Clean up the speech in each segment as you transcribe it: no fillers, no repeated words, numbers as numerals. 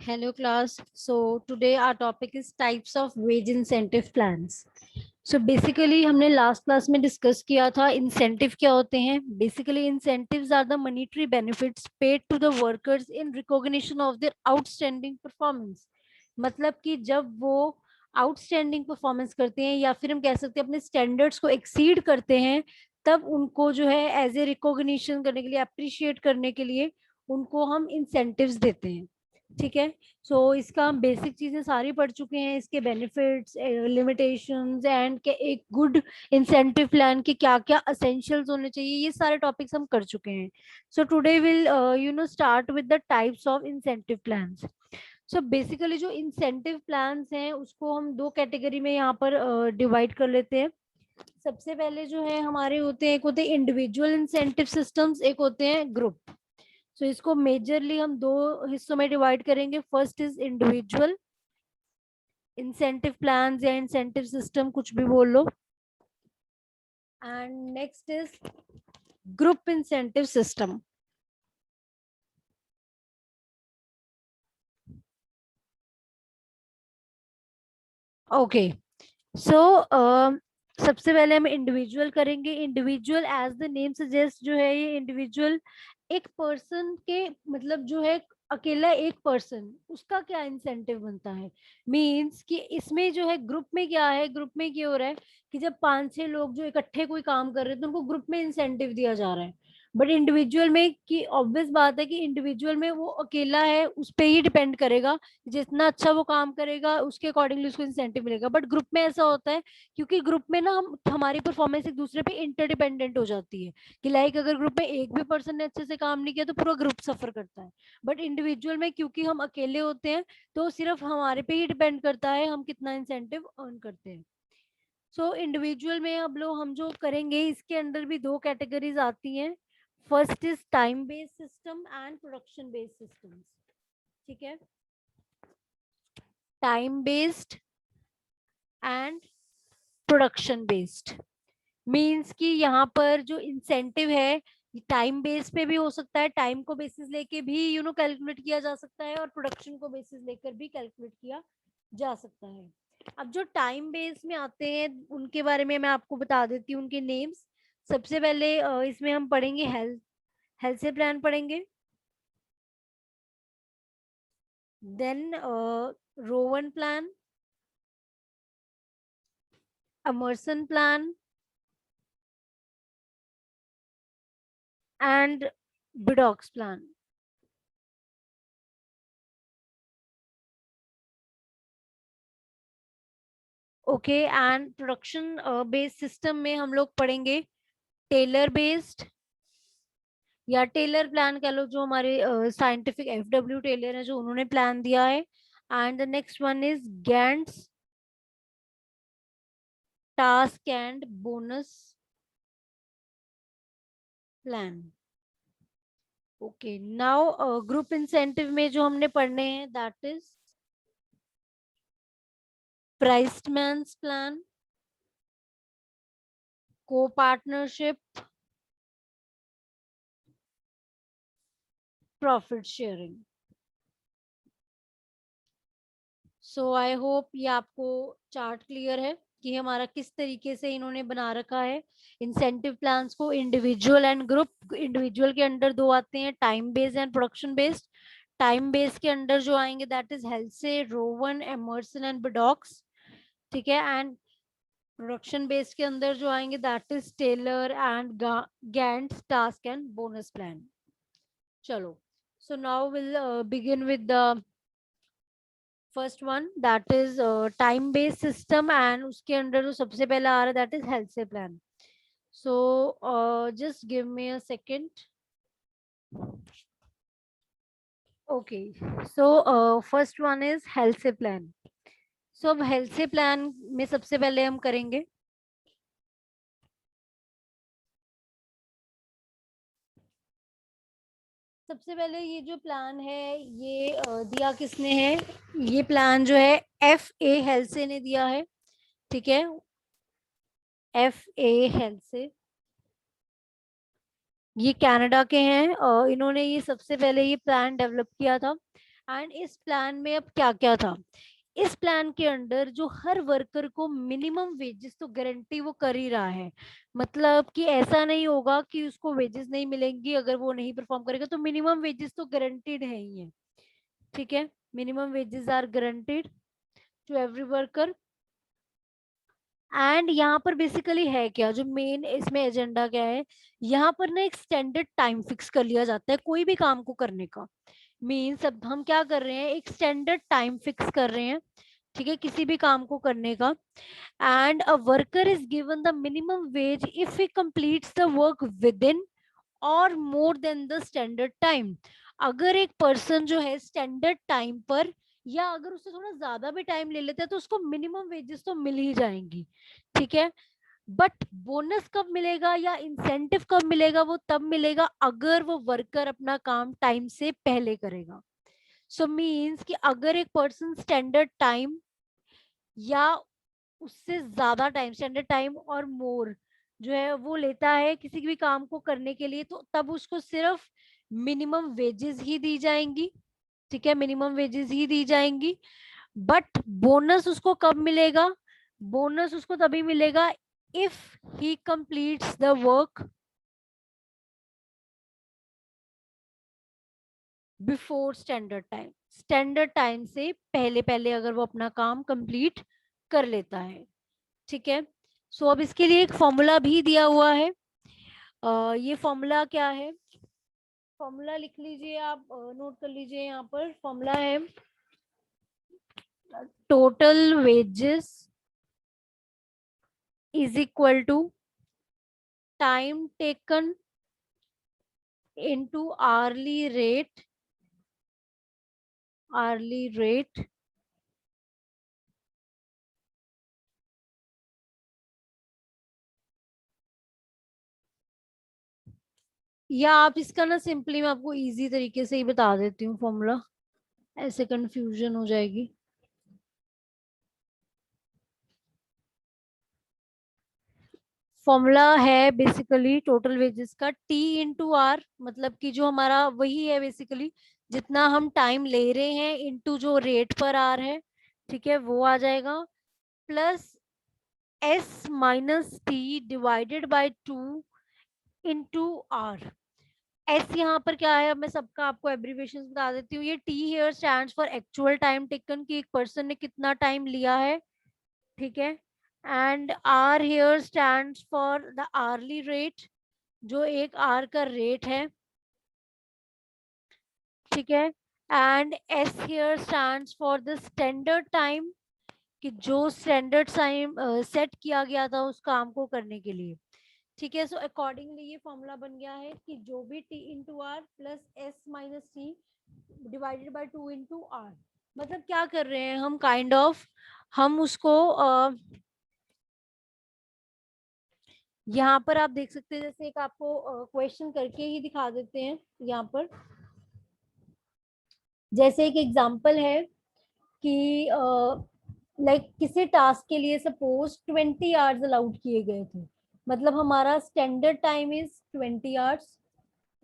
Hello class. So today our topic is types of wage incentive plans. So basically हमने last class में discuss किया था incentive क्या होते हैं. Basically incentives are the monetary benefits paid to the workers in recognition of their outstanding performance. मतलब कि जब वो आउटस्टैंडिंग परफॉर्मेंस करते हैं या फिर हम कह सकते हैं अपने स्टैंडर्ड्स को एक्सीड करते हैं, तब उनको जो है एज ए रिकॉग्निशन करने के लिए, अप्रिशिएट करने के लिए उनको हम इंसेंटिव्स देते हैं. ठीक है. सो इसका हम बेसिक चीजें सारी पढ़ चुके हैं, इसके बेनिफिट्स, लिमिटेशंस एंड के एक गुड इंसेंटिव प्लान के क्या क्या असेंशियल्स होने चाहिए, ये सारे टॉपिक्स हम कर चुके हैं. So today will start with the types of incentive plans. So basically जो इंसेंटिव प्लान्स हैं उसको हम दो कैटेगरी में यहाँ पर डिवाइड कर लेते हैं. सबसे पहले जो है हमारे होते हैं, एक होते हैं इंडिविजुअल इंसेंटिव सिस्टम्स, एक होते हैं ग्रुप. सो इसको मेजरली हम दो हिस्सों में डिवाइड करेंगे. First is individual incentive plans या इंसेंटिव सिस्टम, कुछ भी बोल लो. And next is group incentive system. Okay. So सबसे पहले हम इंडिविजुअल करेंगे. Individual as the name suggest जो है ये इंडिविजुअल एक पर्सन के मतलब जो है अकेला एक पर्सन, उसका क्या इंसेंटिव बनता है. मींस कि इसमें जो है ग्रुप में क्या है, ग्रुप में क्या हो रहा है कि जब 5-6 लोग जो इकट्ठे कोई काम कर रहे हैं तो उनको ग्रुप में इंसेंटिव दिया जा रहा है. बट इंडिविजुअल में की ऑब्वियस बात है कि इंडिविजुअल में वो अकेला है, उस पर ही डिपेंड करेगा. जितना अच्छा वो काम करेगा उसके अकॉर्डिंगली उसको इंसेंटिव मिलेगा. बट ग्रुप में ऐसा होता है क्योंकि ग्रुप में ना हम हमारी परफॉर्मेंस एक दूसरे पे इंटरडिपेंडेंट हो जाती है कि लाइक अगर ग्रुप में एक भी पर्सन ने अच्छे से काम नहीं किया तो पूरा ग्रुप सफर करता है. बट इंडिविजुअल में क्योंकि हम अकेले होते हैं तो सिर्फ हमारे पे ही डिपेंड करता है हम कितना इंसेंटिव अर्न करते हैं. सो इंडिविजुअल में अब लोग हम जो करेंगे इसके अंदर भी दो कैटेगरीज आती हैं. First is time based system and production based systems. ठीक है. Time based and production based means कि यहाँ पर जो इंसेंटिव है टाइम बेस पे भी हो सकता है, टाइम को बेसिस लेके भी कैलकुलेट किया जा सकता है, और प्रोडक्शन को बेसिस लेकर भी कैलकुलेट किया जा सकता है. अब जो टाइम बेस में आते हैं उनके बारे में मैं आपको बता देती हूँ उनके नेम्स. सबसे पहले इसमें हम पढ़ेंगे हेल्थ हेल्थ से प्लान पढ़ेंगे. Then Rowan plan, Emerson plan and Bedaux plan. Okay. And production based system में हम लोग पढ़ेंगे टेलर बेस्ड या टेलर प्लान कह लो, जो हमारे साइंटिफिक एफडब्ल्यू टेलर है जो उन्होंने प्लान दिया है. And the next one is Gantz task and bonus plan. Okay. Now group incentive में जो हमने पढ़ने हैं दैट इज प्राइस्डमैन्स प्लान, को partnership, profit sharing. So I hope ये आपको चार्ट क्लियर है कि हमारा किस तरीके से इन्होंने बना रखा है इंसेंटिव प्लान्स को. Individual and group. इंडिविजुअल के अंडर दो आते हैं, time based and production based. Time based के अंडर जो आएंगे that is Halsey Rowan, Emerson and Bedaux. ठीक है. एंड प्रोडक्शन बेस्ड के अंदर जो आएंगे that is Taylor and Gantt's task and bonus plan. चलो. So now will begin with the first one that is time based system and उसके under जो सबसे पहला आ रहा है that is Halsey plan. So just give me a second. Okay. So first one is Halsey plan. सो अब health से plan में सबसे पहले हम करेंगे सबसे पहले ये जो प्लान है ये दिया किसने है. ये प्लान जो है एफ ए हेल्थ से ने दिया है. ठीक है. एफ ए हेल्थ से ये कनाडा के हैं. इन्होंने ये सबसे पहले ये प्लान डेवलप किया था एंड इस प्लान में अब क्या क्या था, इस प्लान के अंडर जो हर वर्कर को मिनिमम वेजेस तो गारंटी वो कर ही रहा है, मतलब कि ऐसा नहीं होगा कि उसको वेजेस नहीं मिलेंगी अगर वो नहीं परफॉर्म करेगा, तो मिनिमम वेजेस तो गारंटीड है ही है। ठीक है, minimum wages are guaranteed to every worker. And यहाँ पर बेसिकली है क्या, जो मेन इसमें एजेंडा क्या है, यहाँ पर ना एक स्टैंडर्ड टाइम फिक्स कर लिया जाता है कोई भी काम को करने का। मीन्स अब हम क्या कर रहे हैं, एक स्टैंडर्ड टाइम फिक्स कर रहे हैं, ठीक है, किसी भी काम को करने का। And a worker is given the minimum wage if he completes the work within और more than the standard time. अगर एक पर्सन जो है स्टैंडर्ड टाइम पर, या अगर उससे थोड़ा ज्यादा भी टाइम ले लेता है, तो उसको मिनिमम वेजेस तो मिल ही जाएंगी। ठीक है, बट बोनस कब मिलेगा या इंसेंटिव कब मिलेगा, वो तब मिलेगा अगर वो वर्कर अपना काम टाइम से पहले करेगा। सो मीन्स कि अगर एक पर्सन स्टैंडर्ड टाइम या उससे ज्यादा टाइम, स्टैंडर्ड टाइम और मोर जो है वो लेता है किसी भी काम को करने के लिए, तो तब उसको सिर्फ मिनिमम वेजेस ही दी जाएंगी। ठीक है, मिनिमम वेजेस ही दी जाएंगी। बट बोनस उसको कब मिलेगा, बोनस उसको तभी मिलेगा if he completes the work before standard time, standard time से पहले पहले अगर वो अपना काम कंप्लीट कर लेता है। ठीक है, सो अब इसके लिए एक फॉर्मूला भी दिया हुआ है। ये फॉर्मूला क्या है, फॉर्मूला लिख लीजिए आप, नोट कर लीजिए, यहाँ पर फॉर्मूला है total wages is equal to time taken into hourly rate या आप इसका ना सिंपली मैं आपको इजी तरीके से ही बता देती हूँ फॉर्मूला, ऐसे कंफ्यूजन हो जाएगी। फॉर्मूला है बेसिकली टोटल वेजेस का टी इंटू आर, मतलब कि जो हमारा वही है बेसिकली, जितना हम टाइम ले रहे हैं इंटू जो रेट पर आर है, ठीक है, वो आ जाएगा, plus S minus T divided by 2 into R. S यहाँ पर क्या है, अब मैं सबका आपको एब्रीविएशन बता देती हूँ। ये T here stands for actual time taken, कि एक पर्सन ने कितना टाइम लिया है। ठीक है, and R here stands for the hourly rate, जो एक आर का रेट है। ठीक है, and S here stands for the standard time, कि जो स्टैंडर्ड टाइम सेट किया गया था उस काम को करने के लिए। ठीक है, सो अकॉर्डिंगली ये फॉर्मूला बन गया है कि जो भी T into R plus S minus T divided by 2 into R. मतलब क्या कर रहे हैं हम, काइंड ऑफ हम उसको यहाँ पर आप देख सकते हैं, जैसे एक आपको क्वेश्चन करके ही दिखा देते हैं यहाँ पर। जैसे एक एग्जांपल है कि लाइक किसी टास्क के लिए सपोज 20 आवर्स अलाउड किए गए थे, मतलब हमारा standard time is 20 hours,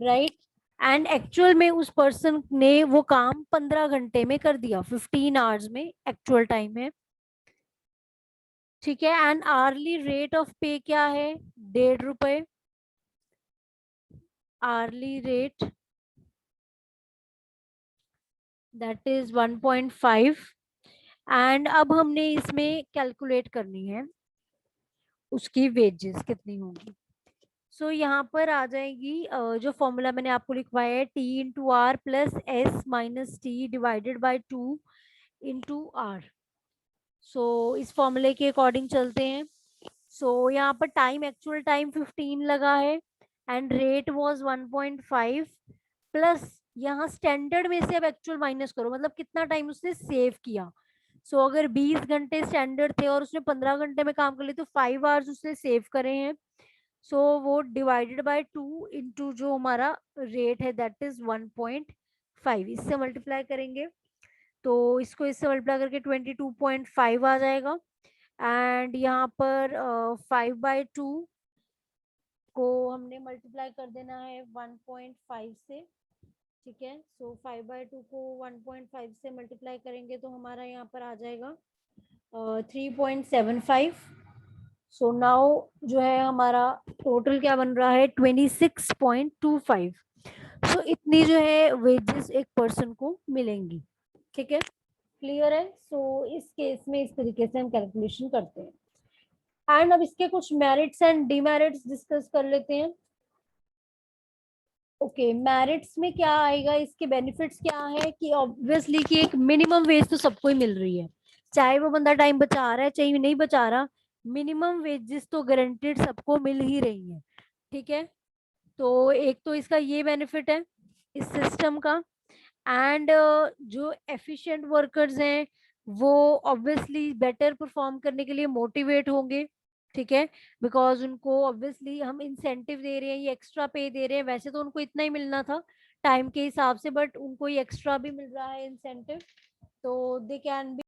right, and actual में उस पर्सन ने वो काम 15 घंटे में कर दिया, 15 आवर्स में एक्चुअल टाइम है। ठीक है, एंड आर्ली रेट ऑफ पे क्या है, 1.5 रुपए hourly rate, that is 1.5। And अब हमने इसमें कैलकुलेट करनी है उसकी वेजेस कितनी होगी। सो यहाँ पर आ जाएगी जो फॉर्मूला मैंने आपको लिखवाया है, T into R plus S minus T divided by 2 into R. So इस फॉर्मूले के अकॉर्डिंग चलते हैं। सो यहाँ पर टाइम, एक्चुअल टाइम 15 लगा है एंड रेट वाज 1.5, प्लस यहाँ स्टैंडर्ड में से अब एक्चुअल माइनस करो, मतलब कितना टाइम उसने सेव किया। सो अगर 20 घंटे स्टैंडर्ड थे और उसने 15 घंटे में काम कर लिया, तो 5 आवर्स उसने सेव करे हैं। सो वो डिवाइडेड बाय 2 इंटू जो हमारा रेट है दैट इज 1.5, इससे मल्टीप्लाई करेंगे तो इसको इससे मल्टीप्लाई करके 22.5 आ जाएगा। एंड यहाँ पर 5/2 को हमने मल्टीप्लाई कर देना है 1.5 से, ठीक है। सो 5/2 को 1.5 से मल्टीप्लाई करेंगे तो हमारा यहाँ पर आ जाएगा 3.75। सो नाउ जो है हमारा टोटल क्या बन रहा है 26.25। सो इतनी जो है वेजेस एक पर्सन को मिलेंगी। ठीक है, क्लियर है। सो इस केस में इस तरीके से हम कैलकुलेशन करते हैं। एंड अब इसके कुछ मेरिट्स एंड डिमेरिट्स डिस्कस कर लेते हैं। ओके, मेरिट्स में क्या आएगा, इसके बेनिफिट्स क्या है कि ऑब्वियसली कि एक मिनिमम वेज तो सबको ही मिल रही है, चाहे वो बंदा टाइम बचा रहा है चाहे नहीं बचा रहा, मिनिमम वेजेस तो गारंटेड सबको मिल ही रही है। ठीक है, तो एक तो इसका ये बेनिफिट है इस सिस्टम का। एंड जो एफिशिएंट वर्कर्स हैं वो ऑब्वियसली बेटर परफॉर्म करने के लिए मोटिवेट होंगे। ठीक है, बिकॉज उनको ऑब्वियसली हम इंसेंटिव दे रहे हैं, ये एक्स्ट्रा पे दे रहे हैं, वैसे तो उनको इतना ही मिलना था टाइम के हिसाब से, बट उनको ये एक्स्ट्रा भी मिल रहा है इंसेंटिव, तो दे कैन बी